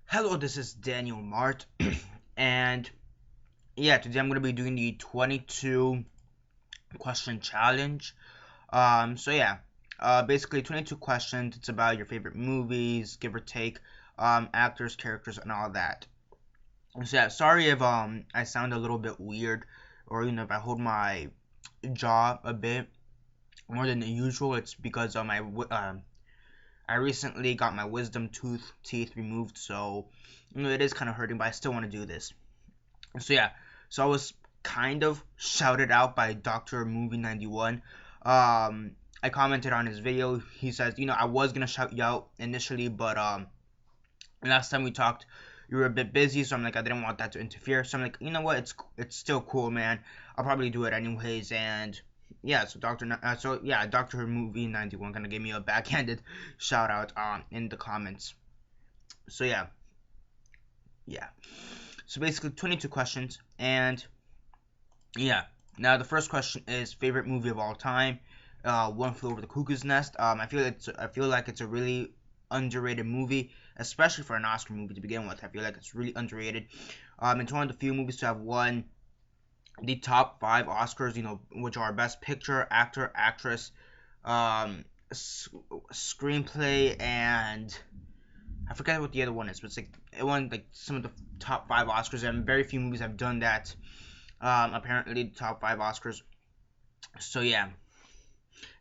Hello, this is Daniel Mart, and yeah, today I'm gonna be doing the 22 question challenge. Basically 22 questions. It's about your favorite movies, give or take, actors, characters, and all that. So yeah, sorry if I sound a little bit weird, or if I hold my jaw a bit more than usual. It's because I recently got my wisdom tooth teeth removed, so it is kind of hurting, but I still want to do this. So I was kind of shouted out by Dr. Movie 91. I commented on his video. He says, I was gonna shout you out initially, but last time we talked, you were a bit busy, so I'm like, I didn't want that to interfere. So I'm like, you know what? It's still cool, man. I'll probably do it anyways, and yeah. Dr. Movie 91 kind of gave me a backhanded shout out in the comments. So yeah. So basically, 22 questions, and yeah. Now the first question is favorite movie of all time. One Flew Over the Cuckoo's Nest. I feel like it's a really underrated movie, especially for an Oscar movie to begin with. I feel like it's really underrated. It's one of the few movies to have won the top five Oscars. Which are Best Picture, Actor, Actress, um, Screenplay, and I forget what the other one is, but it won like some of the top five Oscars, and very few movies have done that. Apparently, top five Oscars. So yeah.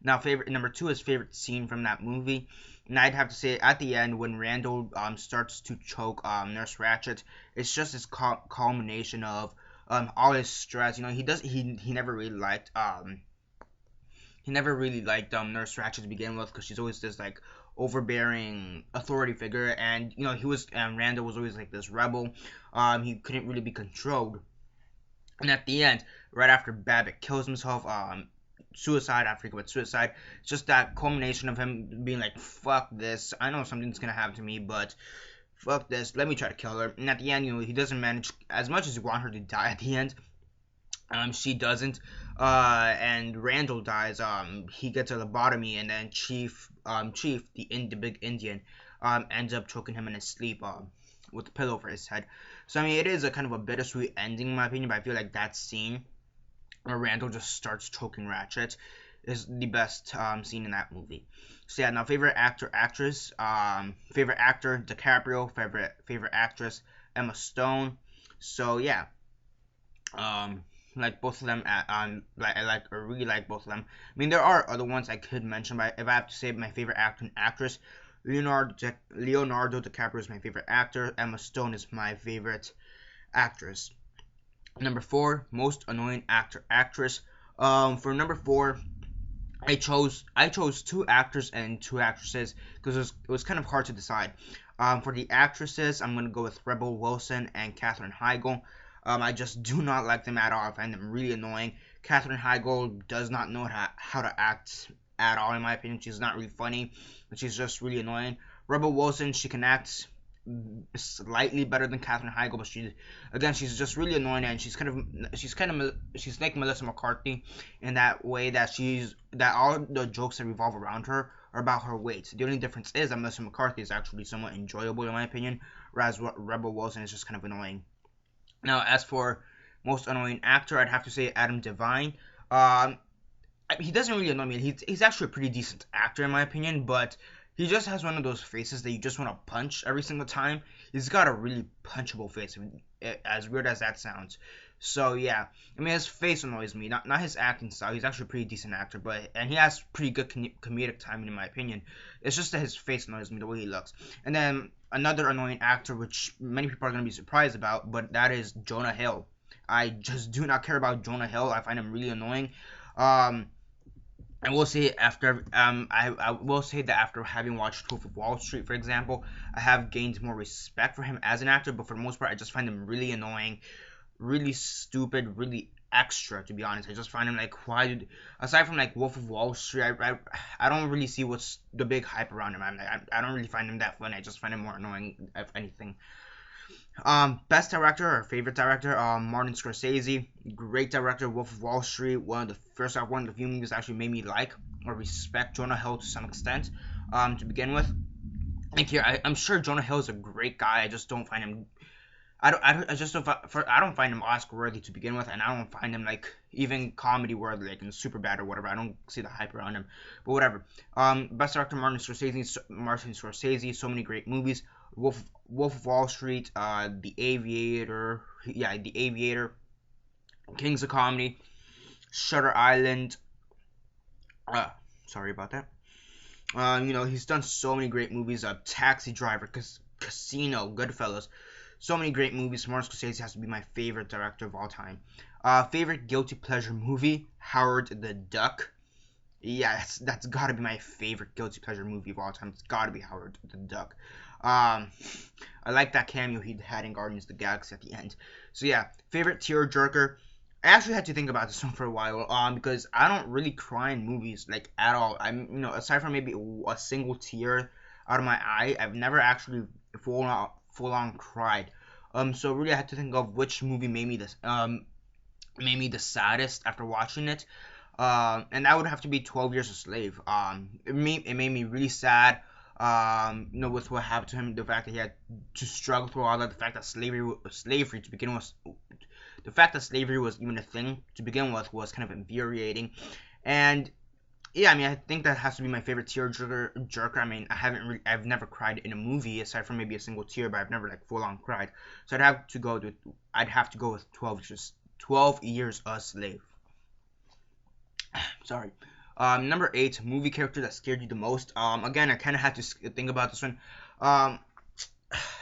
Now, favorite number two is favorite scene from that movie, and I'd have to say at the end when Randall starts to choke Nurse Ratchet. It's just this culmination of all his stress. He never really liked Nurse Ratchet to begin with because she's always this like overbearing authority figure, and Randall was always like this rebel. He couldn't really be controlled. And at the end, right after Babbitt kills himself, suicide after he commits suicide, it's just that culmination of him being like, "Fuck this! I know something's gonna happen to me, but fuck this! Let me try to kill her." And at the end, he doesn't manage as much as you want her to die. At the end, she doesn't. And Randall dies. He gets a lobotomy, and then Chief, the big Indian, ends up choking him in his sleep, with a pillow over his head. So I mean, it is a kind of a bittersweet ending in my opinion, but I feel like that scene where Randall just starts choking Ratchet is the best scene in that movie. So yeah, now favorite actor, actress. Favorite actor, DiCaprio. Favorite actress, Emma Stone. So yeah, like both of them. I really like both of them. I mean, there are other ones I could mention, but if I have to say my favorite actor and actress, Leonardo DiCaprio is my favorite actor. Emma Stone is my favorite actress. Number four, most annoying actor actress. For number four, I chose two actors and two actresses because it was kind of hard to decide. For the actresses, I'm gonna go with Rebel Wilson and Katherine Heigl. I just do not like them at all. I find them really annoying. Katherine Heigl does not know how to act at all, in my opinion. She's not really funny, but she's just really annoying. Rebel Wilson, she can act slightly better than Katherine Heigl, but she's just really annoying, and she's like Melissa McCarthy in that way that all the jokes that revolve around her are about her weight. The only difference is that Melissa McCarthy is actually somewhat enjoyable in my opinion, whereas Rebel Wilson is just kind of annoying. Now, as for most annoying actor, I'd have to say Adam Devine. He doesn't really annoy me. He's actually a pretty decent actor in my opinion, but he just has one of those faces that you just want to punch every single time. He's got a really punchable face, as weird as that sounds. So yeah, I mean his face annoys me, not his acting style. He's actually a pretty decent actor, and he has pretty good comedic timing in my opinion. It's just that his face annoys me the way he looks. And then another annoying actor, which many people are gonna be surprised about, but that is Jonah Hill. I just do not care about Jonah Hill. I find him really annoying. Um, I will say I will say that after having watched Wolf of Wall Street, for example, I have gained more respect for him as an actor. But for the most part, I just find him really annoying, really stupid, really extra. To be honest, I just find him like aside from like Wolf of Wall Street, I don't really see what's the big hype around him. I don't really find him that funny. I just find him more annoying if anything. Best director or favorite director, Martin Scorsese, great director. Wolf of Wall Street, one of the few movies that actually made me like or respect Jonah Hill to some extent. To begin with, Like here, I'm sure Jonah Hill is a great guy. I just don't find him. I just don't. I don't find him Oscar worthy to begin with, and I don't find him like even comedy worthy, like in Superbad or whatever. I don't see the hype around him, but whatever. Best director Martin Scorsese. So many great movies. Wolf of Wall Street. The Aviator. Yeah, The Aviator. Kings of Comedy. Shutter Island. Uh, Sorry about that. He's done so many great movies. Taxi Driver, Casino, Goodfellas. So many great movies. Martin Scorsese has to be my favorite director of all time. Favorite guilty pleasure movie? Howard the Duck. Yeah, that's got to be my favorite guilty pleasure movie of all time. It's got to be Howard the Duck. I like that cameo he had in Guardians of the Galaxy at the end. So yeah, favorite tearjerker. I actually had to think about this one for a while, because I don't really cry in movies like at all. Aside from maybe a single tear out of my eye, I've never actually full on cried. So really I had to think of which movie made me the saddest after watching it. And that would have to be 12 Years a Slave. It made me really sad. With what happened to him, the fact that he had to struggle through all that, the fact that slavery to begin with. The fact that slavery was even a thing to begin with was kind of infuriating. And yeah, I think that has to be my favorite tearjerker. I've never cried in a movie aside from maybe a single tear, but I've never like full on cried. So I'd have to go with 12 Years a Slave. Sorry. Number 8, movie character that scared you the most. Again, I kind of had to think about this one. I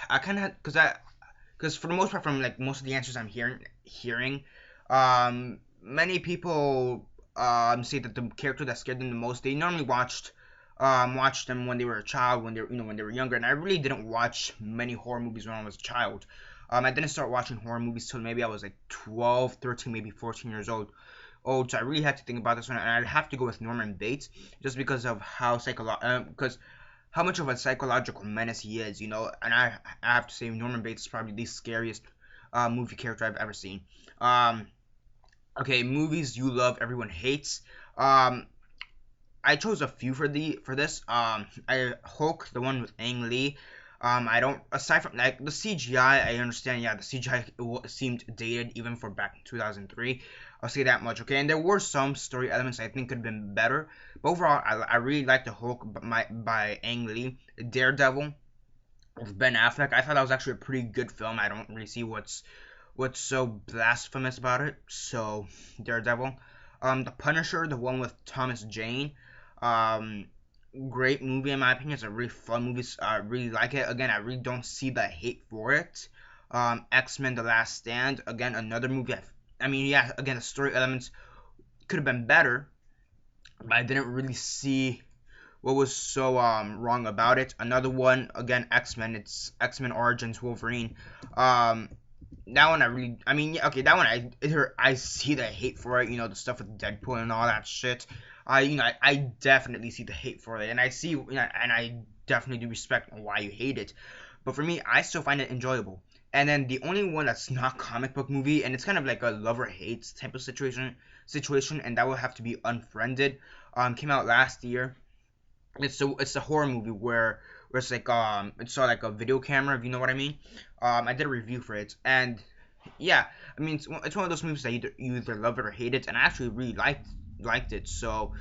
kind of had because for the most part, from like most of the answers I'm hearing, many people say that the character that scared them the most, they normally watched them when they were a child, when they were younger, and I really didn't watch many horror movies when I was a child. I didn't start watching horror movies till maybe I was like 12, 13, maybe 14 years old. So I really had to think about this one, and I'd have to go with Norman Bates just because of how much of a psychological menace he is, and I have to say Norman Bates is probably the scariest movie character I've ever seen. Okay, movies you love, everyone hates. I chose a few for this. Hulk, the one with Ang Lee. I don't, aside from like the CGI, I understand. Yeah, the CGI seemed dated even for back in 2003. I'll say that much, okay? And there were some story elements I think could have been better. But overall, I really liked the Hulk by Ang Lee. Daredevil with Ben Affleck. I thought that was actually a pretty good film. I don't really see what's so blasphemous about it. So, Daredevil. The Punisher, the one with Thomas Jane. Great movie in my opinion. It's a really fun movie. I really like it. Again, I really don't see the hate for it. X-Men: The Last Stand. Again, another movie. Again, the story elements could have been better, but I didn't really see what was so wrong about it. Another one, again, X-Men. It's X-Men Origins Wolverine. That one that one I see the hate for it. The stuff with Deadpool and all that shit. I definitely see the hate for it, and I definitely do respect why you hate it. But for me, I still find it enjoyable. And then the only one that's not comic book movie, and it's kind of like a lover hates type of situation, and that will have to be Unfriended. Came out last year. It's a horror movie where it's like it's like a video camera, if you know what I mean. I did a review for it, and yeah, it's one of those movies that you either love it or hate it, and I actually really liked it. So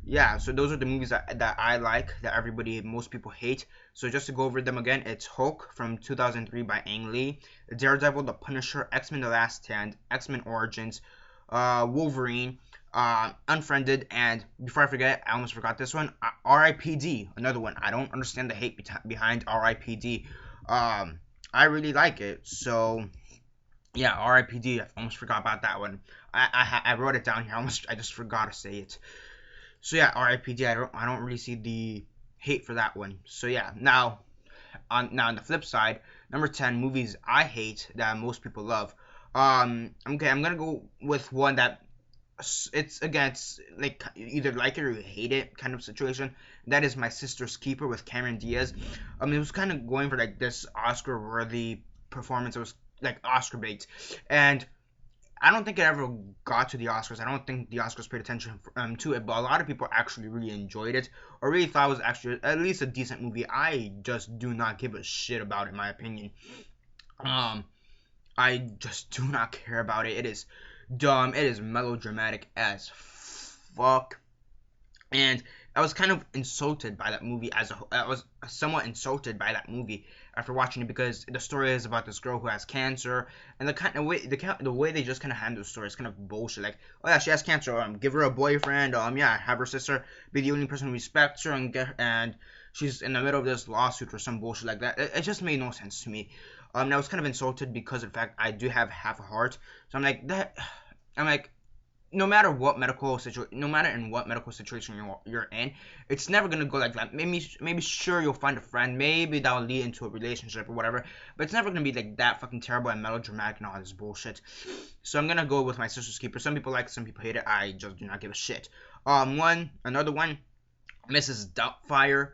yeah, so those are the movies that I like, that most people hate. So just to go over them again, it's Hulk from 2003 by Ang Lee, Daredevil, The Punisher, X-Men: The Last Stand, X-Men Origins, Wolverine, Unfriended, and before I forget, I almost forgot this one, R.I.P.D., another one. I don't understand the hate behind R.I.P.D. I really like it, so yeah, R.I.P.D., I almost forgot about that one. I wrote it down here, I just forgot to say it. So yeah, R.I.P.D. I don't really see the hate for that one. So yeah, now on the flip side, number 10, movies I hate that most people love. Okay, I'm gonna go with one that it's like either like it or you hate it kind of situation. That is My Sister's Keeper with Cameron Diaz. It was kind of going for like this Oscar worthy performance. It was like Oscar bait, and I don't think it ever got to the Oscars. I don't think the Oscars paid attention to it, but a lot of people actually really enjoyed it, or really thought it was actually at least a decent movie. I just do not give a shit about it, in my opinion. Um, I just do not care about it. It is dumb. It is melodramatic as fuck. And I was kind of insulted by that movie as a whole. I was somewhat insulted by that movie after watching it because the story is about this girl who has cancer, and the way they just kind of handle the story is kind of bullshit. Like, oh yeah, she has cancer. Give her a boyfriend. Yeah, have her sister be the only person who respects her, and she's in the middle of this lawsuit or some bullshit like that. It just made no sense to me. I was kind of insulted because of the fact I do have half a heart, so I'm like that. I'm like, no matter in what medical situation you're in, it's never gonna go like that. Maybe sure you'll find a friend, maybe that'll lead into a relationship or whatever, but it's never gonna be like that fucking terrible and melodramatic and all this bullshit. So I'm gonna go with My Sister's Keeper. Some people like it, some people hate it. I just do not give a shit. Another one, Mrs. Doubtfire.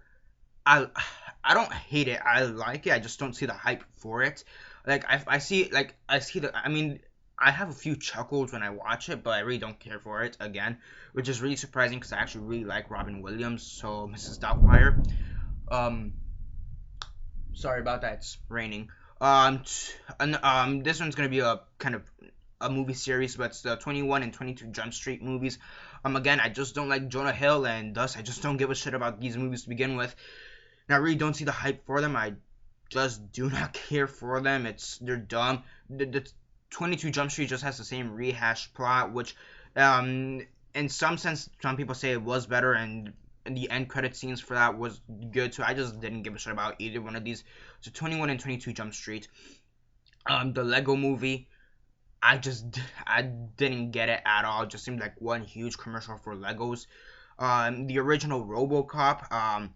I don't hate it. I like it. I just don't see the hype for it. Like I see the. I mean, I have a few chuckles when I watch it, but I really don't care for it again, which is really surprising because I actually really like Robin Williams. So Mrs. Doubtfire. Um, Sorry about that. It's raining. This one's gonna be a kind of a movie series, but it's the 21 and 22 Jump Street movies. Again, I just don't like Jonah Hill, and thus I just don't give a shit about these movies to begin with. And I really don't see the hype for them. I just do not care for them. They're dumb. The 22 Jump Street just has the same rehashed plot, which, in some sense, some people say it was better, and the end credit scenes for that was good too. I just didn't give a shit about either one of these. So 21 and 22 Jump Street. The Lego movie, I didn't get it at all. It just seemed like one huge commercial for Legos. The original Robocop,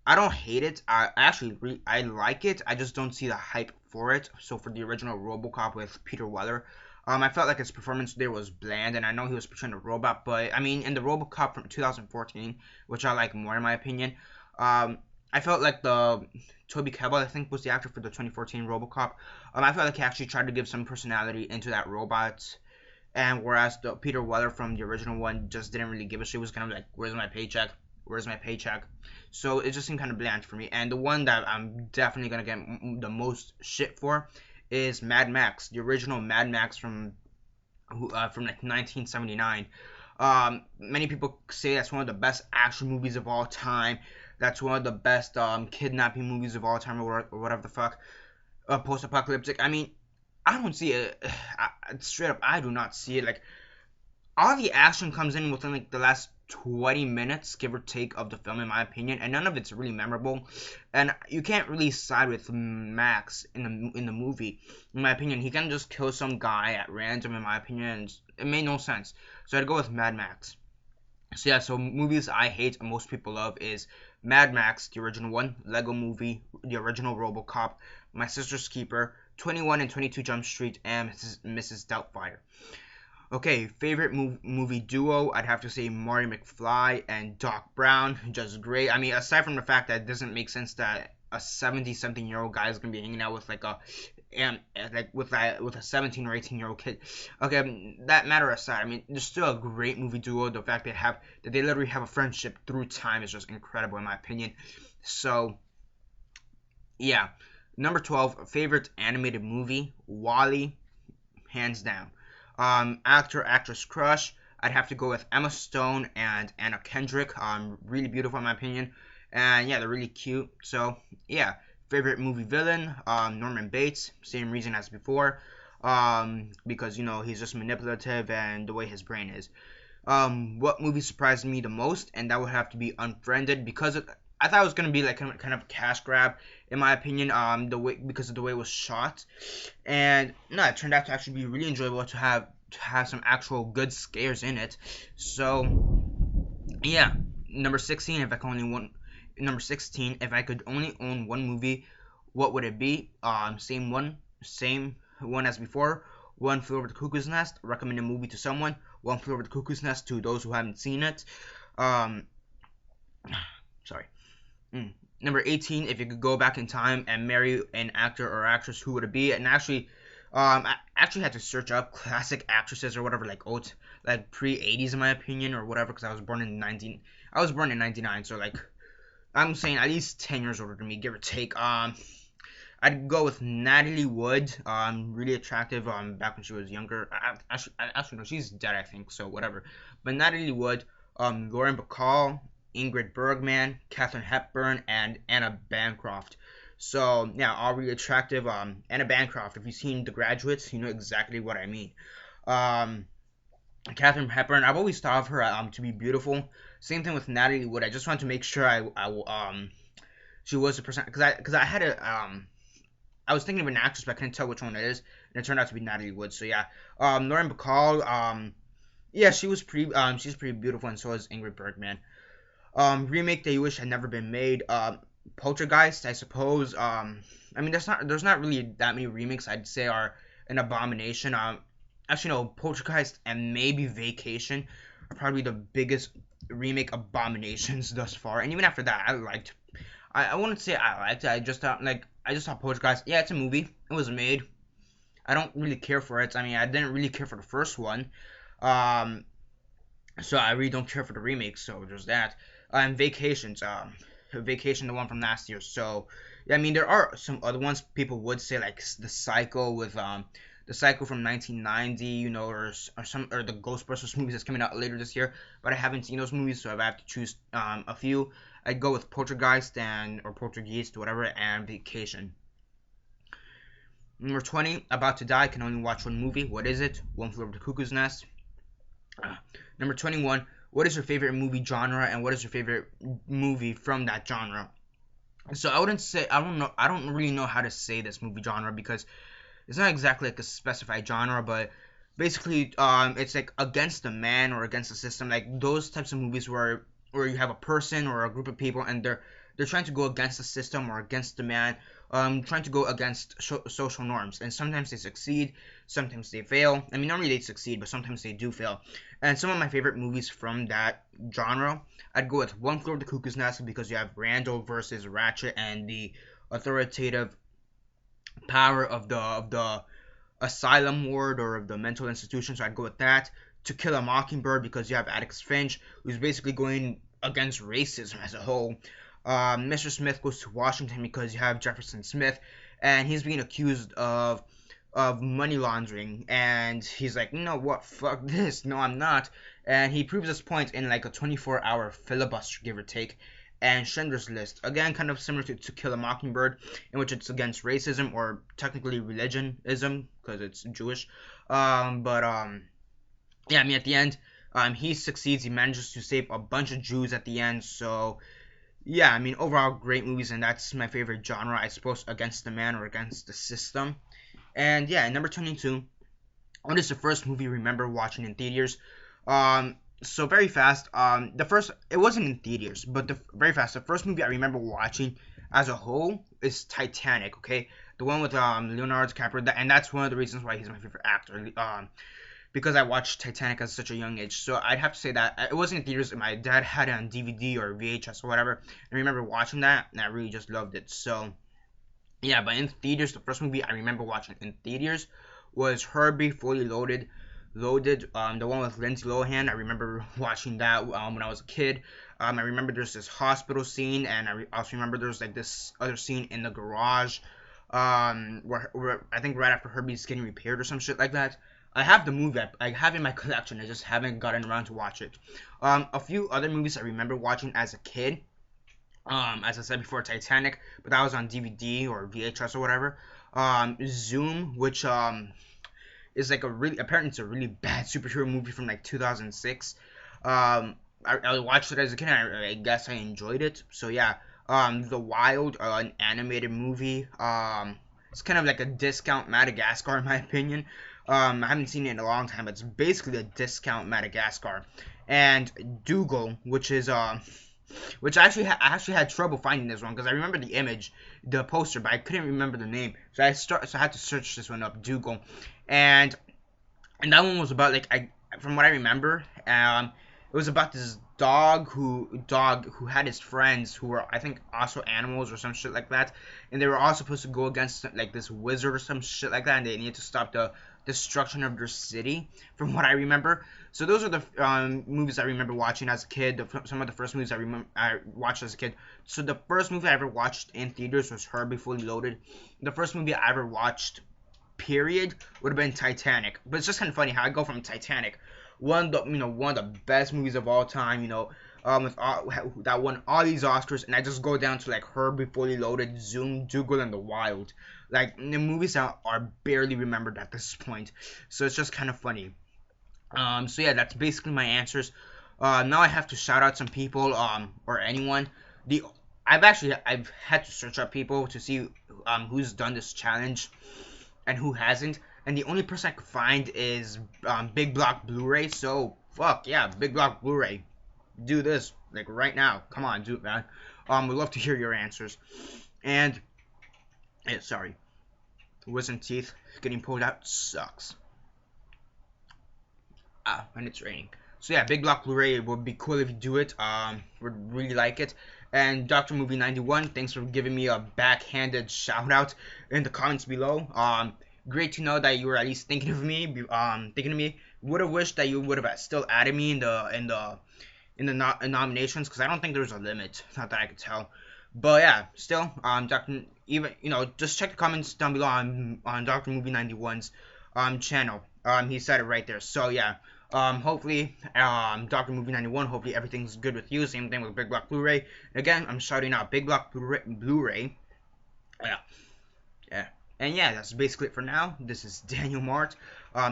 I don't hate it. I like it. I just don't see the hype for it. So for the original RoboCop with Peter Weller, I felt like his performance there was bland, and I know he was portraying a robot, but I mean in the RoboCop from 2014, which I like more in my opinion, I felt like the Toby Kebbell, I think, was the actor for the 2014 RoboCop. I felt like he actually tried to give some personality into that robot. And whereas the Peter Weller from the original one just didn't really give a shit, was kind of like, where's my paycheck? Where's my paycheck? So it just seemed kind of bland for me. And the one that I'm definitely going to get the most shit for is Mad Max, the original Mad Max from like 1979. Many people say that's one of the best action movies of all time. That's one of the best kidnapping movies of all time, or whatever the fuck. Post-apocalyptic. I mean, I don't see it. Straight up, I do not see it. Like, all the action comes in within like the last 20 minutes, give or take, of the film, in my opinion, and none of it's really memorable. And you can't really side with Max in the movie, in my opinion. He can just kill some guy at random, in my opinion, and it made no sense. So I'd go with Mad Max. So yeah, so movies I hate and most people love is Mad Max, the original one, Lego Movie, the original RoboCop, My Sister's Keeper, 21 and 22 Jump Street, and Mrs. Doubtfire. Okay, favorite movie duo, I'd have to say Marty McFly and Doc Brown, just great. I mean, aside from the fact that it doesn't make sense that a 70-something-year-old guy is gonna be hanging out with like a 17 or 18-year-old kid. Okay, that matter aside, I mean, there's still a great movie duo. The fact that they literally have a friendship through time is just incredible, in my opinion. So, yeah. Number 12, favorite animated movie, WALL-E, hands down. Actor, actress crush, I'd have to go with Emma Stone and Anna Kendrick. Really beautiful, in my opinion. And yeah, they're really cute. So, yeah. Favorite movie villain, Norman Bates, same reason as before, because, you know, he's just manipulative and the way his brain is. What movie surprised me the most, and that would have to be Unfriended, because I thought it was going to be like kind of a cash grab, in my opinion, because of the way it was shot, and no, it turned out to actually be really enjoyable to have some actual good scares in it. So, yeah, number 16, if I could only own one movie, what would it be? Same one as before. One Flew Over the Cuckoo's Nest. Recommend a movie to someone. One Flew Over the Cuckoo's Nest to those who haven't seen it. Sorry. Number 18, if you could go back in time and marry an actor or actress, who would it be? And actually, I actually had to search up classic actresses or whatever, like old, like pre-80s in my opinion or whatever, because I was born in 99, so like I'm saying at least 10 years older than me, give or take. I'd go with Natalie Wood. Really attractive. Back when she was younger. Actually, no, she's dead, I think. So whatever. But Natalie Wood, Lauren Bacall, Ingrid Bergman, Katherine Hepburn, and Anna Bancroft. So yeah, all really attractive. Anna Bancroft. If you've seen The Graduates, you know exactly what I mean. Um, Katherine Hepburn. I've always thought of her to be beautiful. Same thing with Natalie Wood. I just want to make sure she was a person because I had I was thinking of an actress, but I couldn't tell which one it is, and it turned out to be Natalie Wood. So yeah, Lauren Bacall, yeah, she's pretty beautiful, and so is Ingrid Bergman. Remake that you wish had never been made. Poltergeist, I suppose. I mean, there's not really that many remakes I'd say are an abomination. Actually, no, Poltergeist and maybe Vacation are probably the biggest remake abominations thus far. And even after that, I wouldn't say I liked it. I just thought Poltergeist. Yeah, it's a movie. It was made. I don't really care for it. I mean, I didn't really care for the first one. Um, so I really don't care for the remake. So there's that. Vacation, the one from last year. So yeah, I mean, there are some other ones people would say like the Psycho from 1990, you know, or the Ghostbusters movies that's coming out later this year. But I haven't seen those movies, so if I have to choose a few, I'd go with Poltergeist or Poltergeist, whatever, and Vacation. Number 20, About to Die, can only watch one movie. What is it? One Flew Over the Cuckoo's Nest. Number 21, what is your favorite movie genre, and what is your favorite movie from that genre? So I wouldn't say, I don't really know how to say this movie genre because it's not exactly like a specified genre, but basically, it's like against the man or against the system, like those types of movies where you have a person or a group of people and they're trying to go against the system or against the man, trying to go against social norms, and sometimes they succeed, sometimes they fail. I mean, normally they succeed, but sometimes they do fail. And some of my favorite movies from that genre, I'd go with One Flew Over the Cuckoo's Nest because you have Randall versus Ratchet and the authoritative power of the asylum ward or of the mental institution, so I'd go with that. To Kill a Mockingbird because you have Atticus Finch, who's basically going against racism as a whole. Mr. Smith Goes to Washington because you have Jefferson Smith, and he's being accused of money laundering, and he's like, you know what, fuck this, no I'm not, and he proves his point in like a 24-hour filibuster, give or take. And Schindler's List, again, kind of similar to Kill a Mockingbird, in which it's against racism or technically religionism because it's Jewish. Yeah, I mean, at the end, he succeeds. He manages to save a bunch of Jews at the end. So, yeah, I mean, overall, great movies, and that's my favorite genre, I suppose, against the man or against the system. And, yeah, number 22, what is the first movie you remember watching in theaters? So, very fast, it wasn't in theaters, but the first movie I remember watching as a whole is Titanic, okay? The one with Leonardo DiCaprio, and that's one of the reasons why he's my favorite actor. Because I watched Titanic at such a young age. So I'd have to say that it wasn't in theaters. My dad had it on DVD or VHS or whatever. I remember watching that, and I really just loved it. So, yeah, but in theaters, the first movie I remember watching in theaters was Herbie Fully Loaded. The one with Lindsay Lohan. I remember watching that when I was a kid. I remember there's this hospital scene, and I also remember there's like this other scene in the garage where I think right after Herbie's getting repaired or some shit like that. I have the movie. I have it in my collection. I just haven't gotten around to watch it. A few other movies I remember watching as a kid. As I said before, Titanic, but that was on DVD or VHS or whatever. Zoom, which is like apparently it's a really bad superhero movie from like 2006. I watched it as a kid, and I guess I enjoyed it. So yeah. The Wild, an animated movie. It's kind of like a discount Madagascar in my opinion. I haven't seen it in a long time, but it's basically a discount Madagascar. And Dougal, which I actually had trouble finding this one because I remember the image, the poster, but I couldn't remember the name. So I had to search this one up, Dougal, and that one was about from what I remember, it was about this dog who had his friends who were, I think, also animals or some shit like that, and they were all supposed to go against like this wizard or some shit like that, and they needed to stop the destruction of their city, from what I remember. So those are the movies I remember watching as a kid. Some of the first movies I watched as a kid. So the first movie I ever watched in theaters was Herbie Fully Loaded. The first movie I ever watched, period, would have been Titanic. But it's just kind of funny how I go from Titanic, one of the best movies of all time, with that won all these Oscars, and I just go down to like Herbie Fully Loaded, Zoom, Dougal, and the Wild, like the movies that are barely remembered at this point. So it's just kind of funny. So yeah, that's basically my answers. Now I have to shout out some people, or anyone. I've had to search up people to see who's done this challenge and who hasn't. And the only person I could find is Big Block Blu-ray. So fuck yeah, Big Block Blu-ray, do this like right now. Come on, do it, man. We'd love to hear your answers. And sorry, wisdom teeth getting pulled out sucks. And it's raining. So yeah, Big Block Blu-ray, it would be cool if you do it. Would really like it. And Dr. Movie 91, thanks for giving me a backhanded shout out in the comments below. Great to know that you were at least thinking of me. Would have wished that you would have still added me in the nominations, because I don't think there's a limit. Not that I could tell. But yeah, still, just check the comments down below on Dr. Movie 91's channel. He said it right there. So yeah, hopefully, Dr. Movie 91, hopefully everything's good with you. Same thing with Big Block Blu-ray. Again, I'm shouting out Big Block Blu-ray. Yeah. And yeah, that's basically it for now. This is Daniel Mart.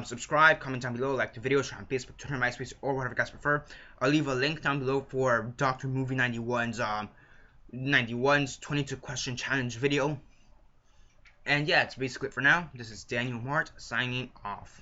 Subscribe, comment down below, like the video, share on Facebook, Twitter, MySpace, or whatever you guys prefer. I'll leave a link down below for Dr. Movie 91's 22 question challenge video. And yeah, it's basically it for now. This is Daniel Mart signing off.